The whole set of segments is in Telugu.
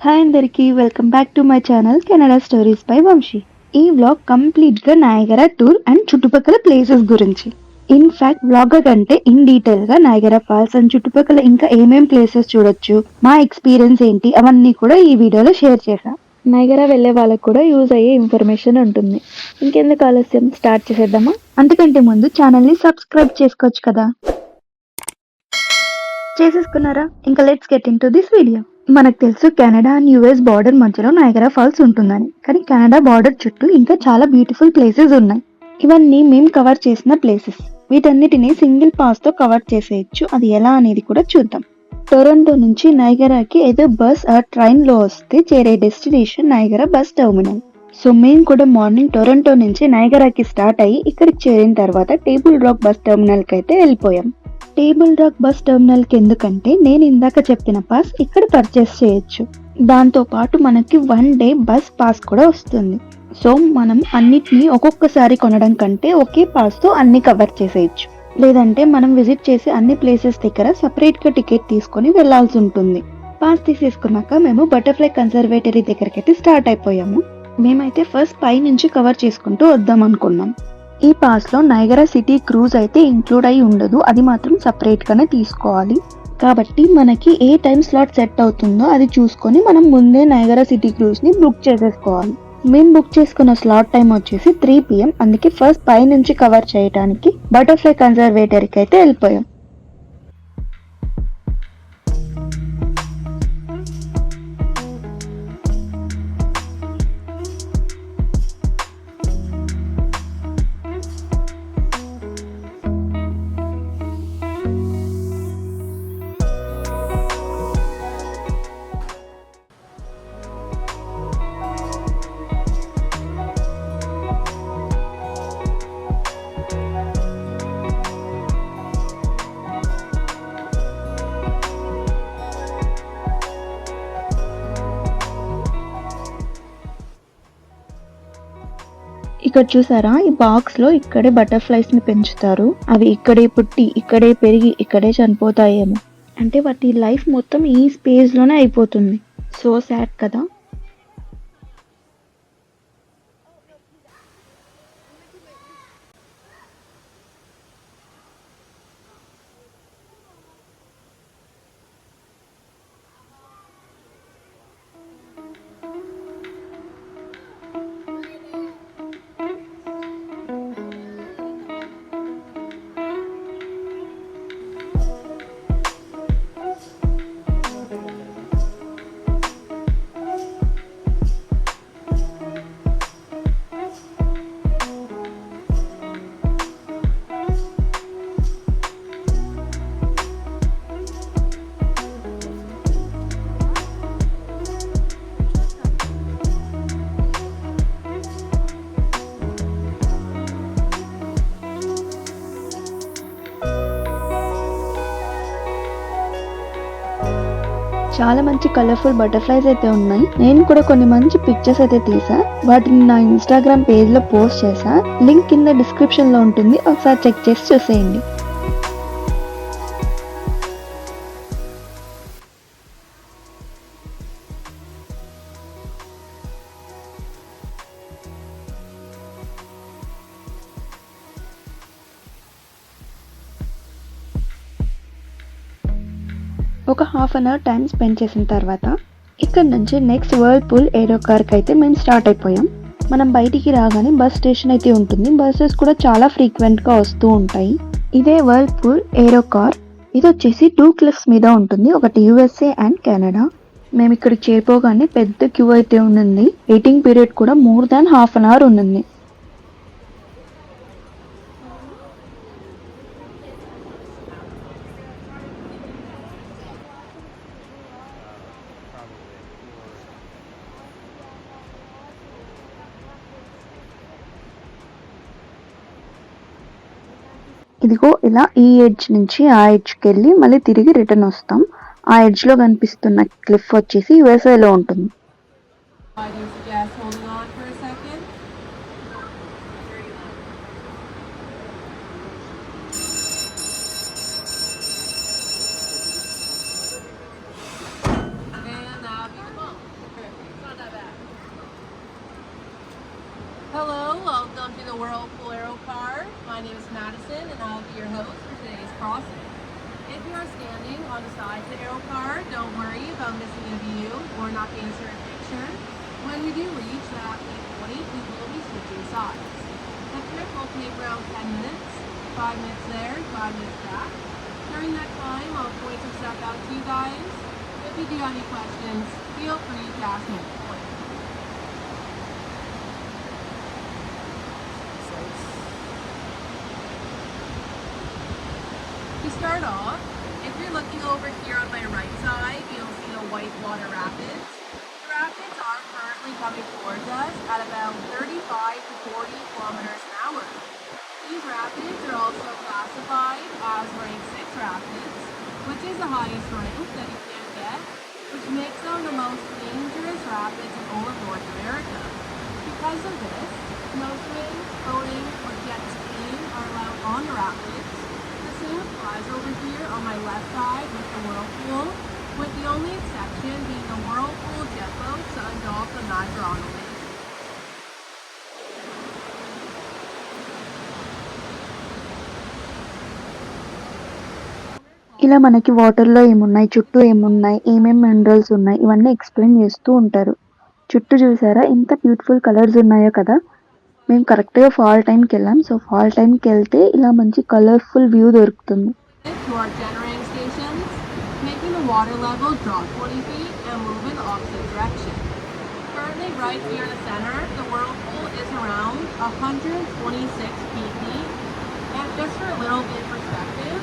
హాయ్ అందరికీ welcome back to my channel Canada stories by Vamsi. ఈ వ్లాగ్ కంప్లీట్ గా నయాగరా టూర్ అండ్ చుట్టుపక్కల ప్లేసెస్ గురించి. ఇన్ఫాక్ట్ వ్లాగర్ కంటే ఇన్ డీటెయిల్ గా నయాగరా ఫాల్స్ అండ్ చుట్టుపక్కల ఇంకా ఏమేం ప్లేసెస్ చూడొచ్చు, మా ఎక్స్పీరియన్స్ ఏంటి అవన్నీ కూడా ఈ వీడియోలో షేర్ చేశా. నయాగరా వెళ్లే వాళ్ళకి కూడా యూజ్ అయ్యే ఇన్ఫర్మేషన్ ఉంటుంది. ఇంకెందుకు ఆలస్యం, స్టార్ట్ చేసేద్దామా? అంతకంటే ముందు ఛానల్ ని సబ్స్క్రైబ్ చేసుకోవచ్చు కదా. చేసేసుకున్నారా? ఇంకా let's get in to this video. మనకు తెలుసు కెనడా అండ్ యుఎస్ బార్డర్ మధ్యలో నయాగరా ఫాల్స్ ఉంటుందని. కానీ కెనడా బార్డర్ చుట్టూ ఇంకా చాలా బ్యూటిఫుల్ ప్లేసెస్ ఉన్నాయి. ఇవన్నీ మేము కవర్ చేసిన ప్లేసెస్. వీటన్నిటిని సింగిల్ పాస్ తో కవర్ చేసేయచ్చు. అది ఎలా అనేది కూడా చూద్దాం. టొరంటో నుంచి నయాగరాకి ఏదో బస్ ఆర్ ట్రైన్ లో వస్తే చేరే destination Niagara bus terminal. So మేము కూడా మార్నింగ్ టొరంటో నుంచి నయాగరాకి స్టార్ట్ అయ్యి ఇక్కడికి చేరిన తర్వాత టేబుల్ రాక్ బస్ టెర్మినల్ కి అయితే వెళ్ళిపోయాం. టేబుల్ రాక్ బస్ టెర్మినల్ కి ఎందుకంటే నేను ఇందాక చెప్పిన పాస్ ఇక్కడ పర్చేస్ చేయొచ్చు. దాంతో పాటు మనకి 1 డే బస్ పాస్ కూడా వస్తుంది. సో మనం అన్నిటినీ ఒక్కొక్కసారి కొనడం కంటే ఒకే పాస్ తో అన్ని కవర్ చేసేయచ్చు. లేదంటే మనం విజిట్ చేసే అన్ని ప్లేసెస్ దగ్గర సపరేట్ గా టికెట్ తీసుకొని వెళ్లాల్సి ఉంటుంది. పాస్ తీసేసుకున్నాక మేము బటర్ఫ్లై కన్సర్వేటరీ దగ్గరికి అయితే స్టార్ట్ అయిపోయాము. మేమైతే ఫస్ట్ పై నుంచి కవర్ చేసుకుంటూ వద్దాం అనుకున్నాం. ఈ పాస్ లో నయాగరా సిటీ క్రూజ్ అయితే ఇంక్లూడ్ అయి ఉండదు. అది మాత్రం సపరేట్ గానే తీసుకోవాలి. కాబట్టి మనకి ఏ టైం స్లాట్ సెట్ అవుతుందో అది చూసుకొని మనం ముందే నయాగరా సిటీ క్రూజ్ ని బుక్ చేసేసుకోవాలి. మేము బుక్ చేసుకున్న స్లాట్ టైం వచ్చేసి 3 PM. అందుకే ఫస్ట్ పై నుంచి కవర్ చేయడానికి బటర్ఫ్లై కన్సర్వేటరీకి అయితే వెళ్ళిపోయాం. ఇక్కడ చూసారా, ఈ బాక్స్ లో ఇక్కడే బటర్ఫ్లైస్ ని పెంచుతారు. అవి ఇక్కడే పుట్టి ఇక్కడే పెరిగి ఇక్కడే చనిపోతాయేమో. అంటే వాటి లైఫ్ మొత్తం ఈ స్పేస్ లోనే అయిపోతుంది. సో సాడ్ కదా. చాలా మంచి కలర్ఫుల్ బటర్ఫ్లైస్ అయితే ఉన్నాయి. నేను కూడా కొన్ని మంచి పిక్చర్స్ అయితే తీసా. వాటిని నా ఇన్స్టాగ్రామ్ పేజ్ లో పోస్ట్ చేసా. లింక్ కింద డిస్క్రిప్షన్ లో ఉంటుంది, ఒకసారి చెక్ చేసి చూసేయండి. ఒక half an hour time spend చేసిన తర్వాత ఇక్కడ నుంచి నెక్స్ట్ వర్ల్పూల్ ఏరో కార్కి అయితే మేము స్టార్ట్ అయిపోయాం. మనం బయటికి రాగానే బస్ స్టేషన్ అయితే ఉంటుంది. బస్సెస్ కూడా చాలా ఫ్రీక్వెంట్ గా వస్తూ ఉంటాయి. ఇదే వర్ల్పూల్ ఏరో కార్. ఇది వచ్చేసి 2 క్లిఫ్స్ మీద ఉంటుంది, ఒకటి USA అండ్ కెనడా. మేము ఇక్కడికి చేరిపోగానే పెద్ద క్యూ అయితే ఉంది. వెయిటింగ్ పీరియడ్ కూడా more than half an hour ఉంది. ఇదిగో ఇలా ఈ ఎడ్జ్ నుంచి ఆ ఎడ్జ్కి వెళ్ళి మళ్ళీ తిరిగి రిటర్న్ వస్తాం. ఆ ఎడ్జ్ లో కనిపిస్తున్న క్లిఫ్ వచ్చేసి USA లో ఉంటుంది. crossing. If you are standing on the side of the aero car, don't worry about missing a view or not being a certain picture. When we do reach the halfway point, we will be switching sides. The trip will take around 10 minutes, 5 minutes there, 5 minutes back. During that time, I'll point some stuff out to you guys. If you do have any questions, feel free to ask me. To start off, if you're looking over here on my right side, you'll see the Whitewater Rapids. The rapids are currently coming towards us at about 35 to 40 kilometers an hour. These rapids are also classified as rank 6 rapids, which is the highest rank that you can get, which makes them the most dangerous rapids in all of North America. Because of this, no swimming, boating, or jet skiing are allowed on the rapids. The same applies over here on my left side with the whirlpool, with the only exception being the whirlpool jet boats that engulf the Niagara on the lake. ఇలా మనకి వాటర్‌లో ఏమున్నాయి, చుట్టూ ఏమున్నాయి, ఏమేం మినరల్స్ ఉన్నాయి, ఇవన్నీ ఎక్స్‌ప్లెయిన్ చేస్తూ ఉంటారు. చుట్టూ చూసారా ఎంత బ్యూటిఫుల్ కలర్స్ ఉన్నాయో కదా! మేము కరెక్ట్‌గా ఫాల్ టైమ్‌కెళ్ళాం. సో, ఫాల్ టైమ్‌కెళ్తే ఇలా మంచి కలర్‌ఫుల్ వ్యూ దొరుకుతుంది. To our generating stations, making the water level drop 20 feet and move in the opposite direction. Currently, right here in the center, the whirlpool is around 126 feet deep. And just for a little bit of perspective,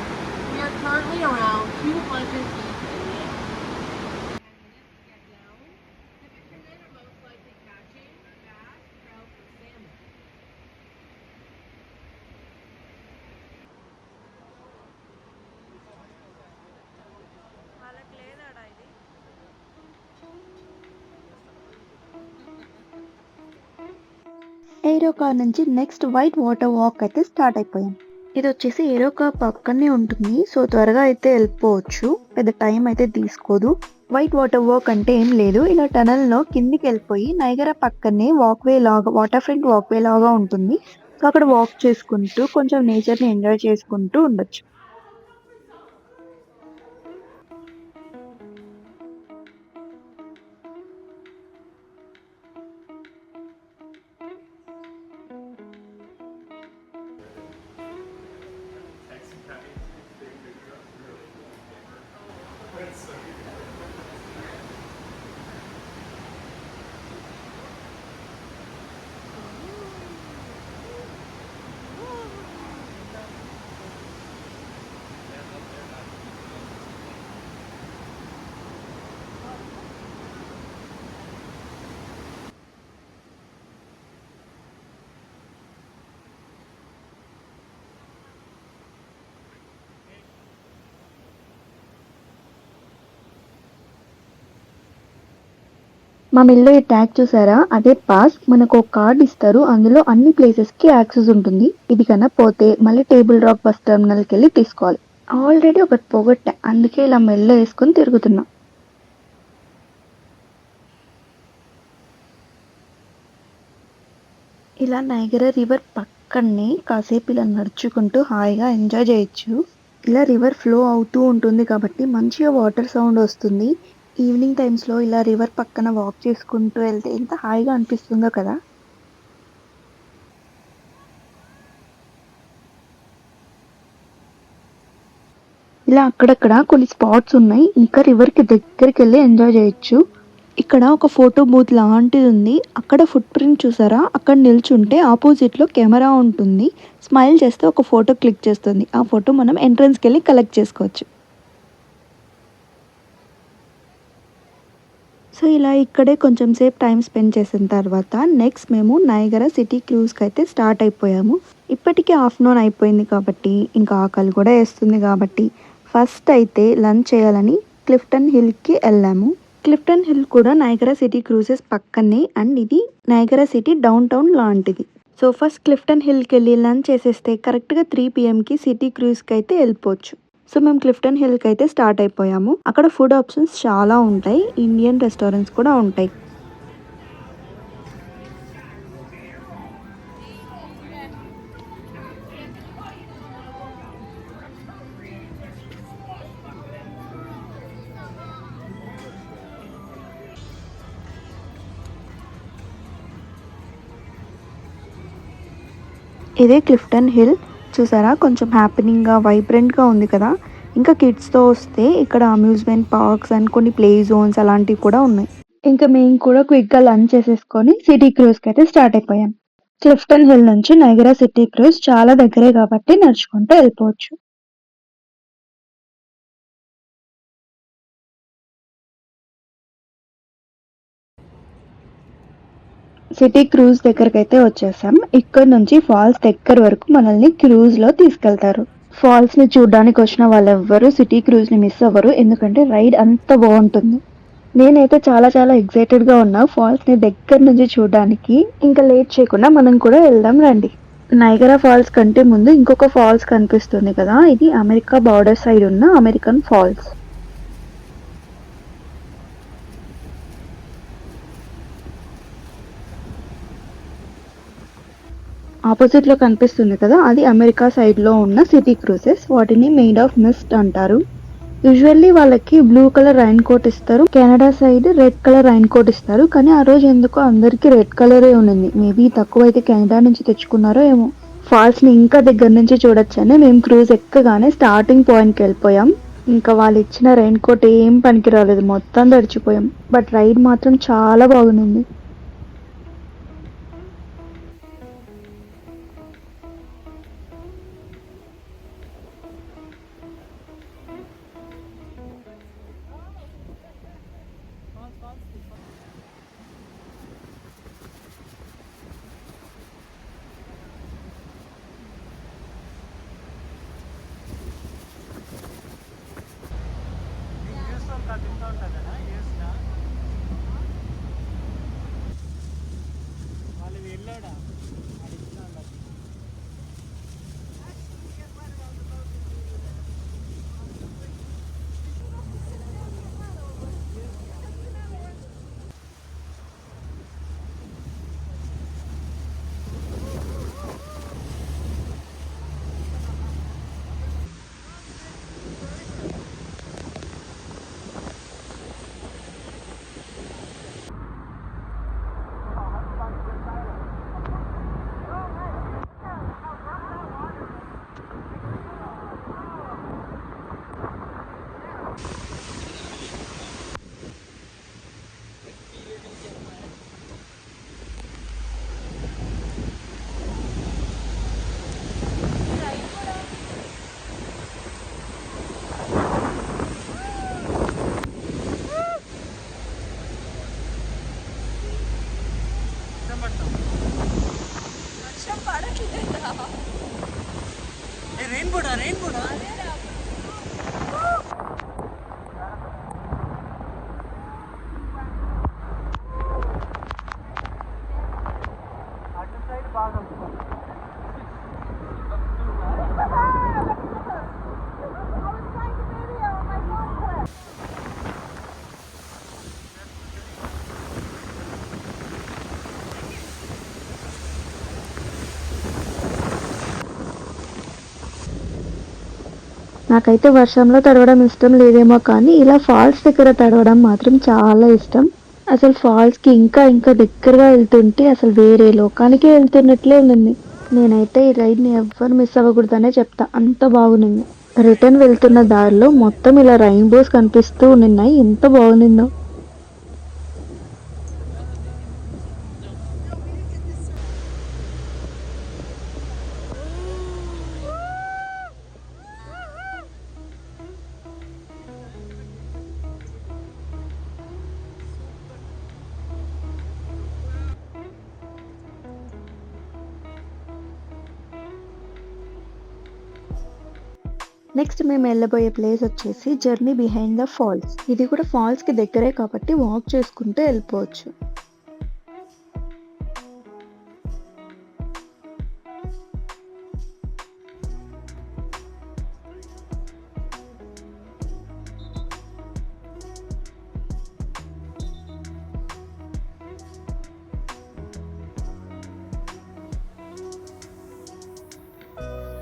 we are currently around 200 feet in the air. Get down. The fishermen are most likely catching bass, trout, or salmon. Aero car నుంచి నెక్స్ట్ వైట్ వాటర్ వాక్ అయితే స్టార్ట్ అయిపోయాం. ఇది వచ్చేసి ఏరో కార్ పక్కనే ఉంటుంది. సో, త్వరగా అయితే వెళ్ళిపోవచ్చు. పెద్ద టైం అయితే తీసుకోదు. వైట్ వాటర్ వాక్ అంటే ఏం లేదు. ఇలా టనల్‌లో కిందికి వెళ్ళిపోయి నయగరా పక్కనే వాక్‌వే లాగా వాటర్ ఫ్రంట్ వాక్‌వే లాగా ఉంటుంది. సో, అక్కడ వాక్ చేసుకుంటూ కొంచెం నేచర్‌ని ఎంజాయ్ చేసుకుంటూ ఉండొచ్చు. మా మిల్‌లో ఈ ట్యాగ్ చూసారా? అదే పాస్. మనకు ఒక కార్డ్ ఇస్తారు. అందులో అన్ని ప్లేసెస్‌కి యాక్సెస్ ఉంటుంది. ఇది కన్నా పోతే మళ్ళీ టేబుల్ రాక్ బస్ టెర్మినల్‌కెళ్ళి తీసుకోవాలి. ఆల్రెడీ ఒకటి పోగొట్టా. అందుకే ఇలా మెడలో వేసుకొని తిరుగుతున్నా. ఇలా నయగరా రివర్ పక్కనే కాసేపు ఇలా నడుచుకుంటూ హాయిగా ఎంజాయ్ చేయొచ్చు. ఇలా రివర్ ఫ్లో అవుతూ ఉంటుంది కాబట్టి మంచిగా వాటర్ సౌండ్ వస్తుంది. ఈవినింగ్ టైమ్స్‌లో ఇలా రివర్ పక్కన వాక్ చేసుకుంటూ వెళ్తే ఎంత హాయిగా అనిపిస్తుందో కదా! ఇలా అక్కడక్కడ కొన్ని స్పాట్స్ ఉన్నాయి. ఇంకా రివర్‌కి దగ్గరికెళ్ళి ఎంజాయ్ చేయొచ్చు. ఇక్కడ ఒక ఫోటో బూత్ లాంటిది ఉంది. అక్కడ ఫుట్ ప్రింట్ చూసారా? అక్కడ నిల్చుంటే ఆపోజిట్‌లో కెమెరా ఉంటుంది. స్మైల్ చేస్తే ఒక ఫోటో క్లిక్ చేస్తుంది. ఆ ఫోటో మనం ఎంట్రన్స్‌కెళ్ళి కలెక్ట్ చేసుకోవచ్చు. సో, ఇలా ఇక్కడే కొంచెం సేపు టైం స్పెండ్ చేసిన తర్వాత నెక్స్ట్ మేము నయగరా సిటీ క్రూజ్‌కైతే స్టార్ట్ అయిపోయాము. ఇప్పటికే ఆఫ్టర్‌నూన్ అయిపోయింది కాబట్టి ఇంకా ఆకలి కూడా వేస్తుంది కాబట్టి ఫస్ట్ అయితే లంచ్ చేయాలని క్లిఫ్టన్ హిల్‌కి వెళ్ళాము. క్లిఫ్టన్ హిల్ కూడా నయగరా సిటీ క్రూజెస్ పక్కనే అండ్ ఇది నయగరా సిటీ డౌన్ టౌన్ లాంటిది. సో, ఫస్ట్ క్లిఫ్టన్ హిల్‌కెళ్ళి లంచ్ చేసేస్తే కరెక్ట్‌గా 3 పీఎంకి సిటీ క్రూజ్‌కి అయితే వెళ్ళిపోవచ్చు. సో, మేము క్లిఫ్టన్ హిల్‌కి అయితే స్టార్ట్ అయిపోయాము. అక్కడ ఫుడ్ ఆప్షన్స్ చాలా ఉంటాయి. ఇండియన్ రెస్టారెంట్స్ కూడా ఉంటాయి. ఇదే క్లిఫ్టన్ హిల్. చూసారా, కొంచెం హ్యాపెనింగ్గా వైబ్రెంట్గా ఉంది కదా. ఇంకా కిడ్స్తో వస్తే ఇక్కడ అమ్యూజ్మెంట్ పార్క్స్ అండ్ కొన్ని ప్లే జోన్స్ అలాంటివి కూడా ఉన్నాయి. ఇంకా మేము కూడా క్విక్గా లంచ్ చేసేసుకొని సిటీ క్రూజ్కి అయితే స్టార్ట్ అయిపోయాం. క్లిఫ్టన్ హిల్ నుంచి నైగరా సిటీ క్రూజ్ చాలా దగ్గరే కాబట్టి నడుచుకుంటూ వెళ్ళిపోవచ్చు. సిటీ క్రూజ్ దగ్గరకైతే వచ్చేసాం. ఇక్కడ నుంచి ఫాల్స్ దగ్గర వరకు మనల్ని క్రూజ్ లో తీసుకెళ్తారు. ఫాల్స్ ని చూడడానికి వచ్చిన వాళ్ళెవ్వరూ సిటీ క్రూజ్ ని మిస్ అవ్వరు, ఎందుకంటే రైడ్ అంత బాగుంటుంది. నేనైతే చాలా చాలా ఎక్సైటెడ్ గా ఉన్నా ఫాల్స్ ని దగ్గర నుంచి చూడడానికి. ఇంకా లేట్ చేయకుండా మనం కూడా వెళ్దాం రండి. నైగరా ఫాల్స్ కంటే ముందు ఇంకొక ఫాల్స్ కనిపిస్తుంది కదా, ఇది అమెరికా బార్డర్ సైడ్ ఉన్న అమెరికన్ ఫాల్స్. ఆపోజిట్ లో కనిపిస్తుంది కదా, అది అమెరికా సైడ్ లో ఉన్న సిటీ క్రూజెస్. వాటిని మేడ్ ఆఫ్ మిస్ట్ అంటారు. యూజువల్లీ వాళ్ళకి బ్లూ కలర్ రైన్ కోట్ ఇస్తారు, Canada side red colour rain coat ఇస్తారు. కానీ ఆ రోజు ఎందుకో అందరికి రెడ్ కలరే ఉన్నింది. మేబీ తక్కువ అయితే కెనడా నుంచి తెచ్చుకున్నారో ఏమో. ఫాల్స్ ని ఇంకా దగ్గర నుంచి చూడొచ్చని మేము క్రూజ్ ఎక్కగానే స్టార్టింగ్ పాయింట్ కి వెళ్ళిపోయాం. ఇంకా వాళ్ళు ఇచ్చిన రైన్ కోట్ ఏం పనికి రాలేదు, మొత్తం తడిచిపోయాం. బట్ రైడ్ మాత్రం చాలా బాగుంది. నాకైతే వర్షంలో తడవడం ఇష్టం లేదేమో, కానీ ఇలా ఫాల్స్ దగ్గర తడవడం మాత్రం చాలా ఇష్టం. అసలు ఫాల్స్ కి ఇంకా ఇంకా దగ్గరగా వెళ్తుంటే అసలు వేరే లోకానికే వెళ్తున్నట్లే ఉంది. నేనైతే ఈ రైడ్ ని ఎవ్వరు మిస్ అవ్వకూడదనే చెప్తా, అంత బాగుంది. రిటర్న్ వెళ్తున్న దారిలో మొత్తం ఇలా రైన్బోస్ కనిపిస్తూ ఉన్నాయి, ఎంత బాగుందో. నెక్స్ట్ మేము వెళ్ళబోయే ప్లేస్ వచ్చేసి జర్నీ బిహైండ్ ద ఫాల్స్. ఇది కూడా ఫాల్స్ కి దగ్గరే కాబట్టి వాక్ చేసుకుంటూ వెళ్ళిపోవచ్చు.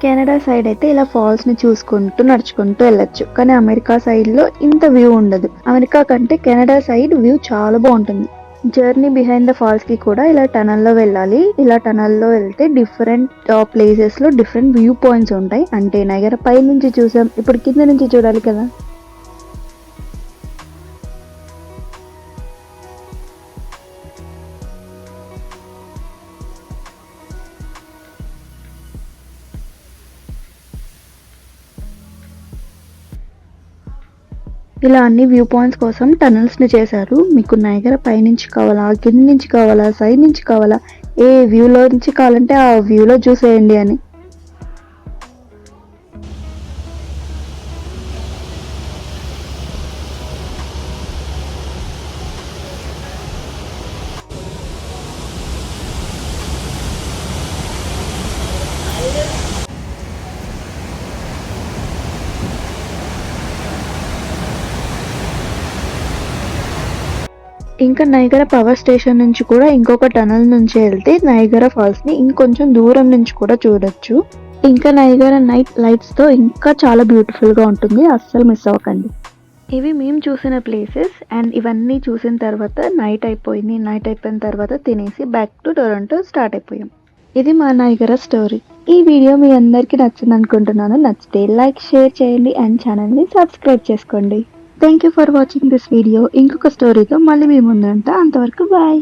కెనడా సైడ్ అయితే ఇలా ఫాల్స్ ని చూసుకుంటూ నడుచుకుంటూ వెళ్ళొచ్చు, కానీ అమెరికా సైడ్ లో ఇంత వ్యూ ఉండదు. అమెరికా కంటే కెనడా సైడ్ వ్యూ చాలా బాగుంటుంది. జర్నీ బిహైండ్ ద ఫాల్స్ కి కూడా ఇలా టనల్లో వెళ్ళాలి. ఇలా టనల్లో వెళ్తే డిఫరెంట్ ప్లేసెస్ లో డిఫరెంట్ వ్యూ పాయింట్స్ ఉంటాయి. అంటే నైగరా పై నుంచి చూసాం, ఇప్పుడు కింద నుంచి చూడాలి కదా. ఇలా అన్ని వ్యూ పాయింట్స్ కోసం టనల్స్ ని చేశారు. మీకు నైగరా పై నుంచి కావాలా, కింద నుంచి కావాలా, సైడ్ నుంచి కావాలా, ఏ వ్యూలో నుంచి కావాలంటే ఆ వ్యూలో చూసేయండి అని. ఇంకా నైగరా పవర్ స్టేషన్ నుంచి కూడా ఇంకొక టనల్ నుంచి వెళ్తే నైగరా ఫాల్స్ ని ఇంకొంచెం దూరం నుంచి కూడా చూడొచ్చు. ఇంకా నైగరా నైట్ లైట్స్ తో ఇంకా చాలా బ్యూటిఫుల్ గా ఉంటుంది, అస్సలు మిస్ అవ్వకండి. ఇవి మేము చూసిన ప్లేసెస్ అండ్ ఇవన్నీ చూసిన తర్వాత నైట్ అయిపోయింది. నైట్ అయిపోయిన తర్వాత తినేసి బ్యాక్ టు టొరంటో స్టార్ట్ అయిపోయాం. ఇది మా నైగరా స్టోరీ. ఈ వీడియో మీ అందరికీ నచ్చింది అనుకుంటున్నాను. నచ్చితే లైక్, షేర్ చేయండి అండ్ ఛానల్ని సబ్స్క్రైబ్ చేసుకోండి. Thank you for watching this video. ఇంకొక స్టోరీతో మళ్ళీ మీ ముందు ఉంటా. అంతవరకు బాయ్.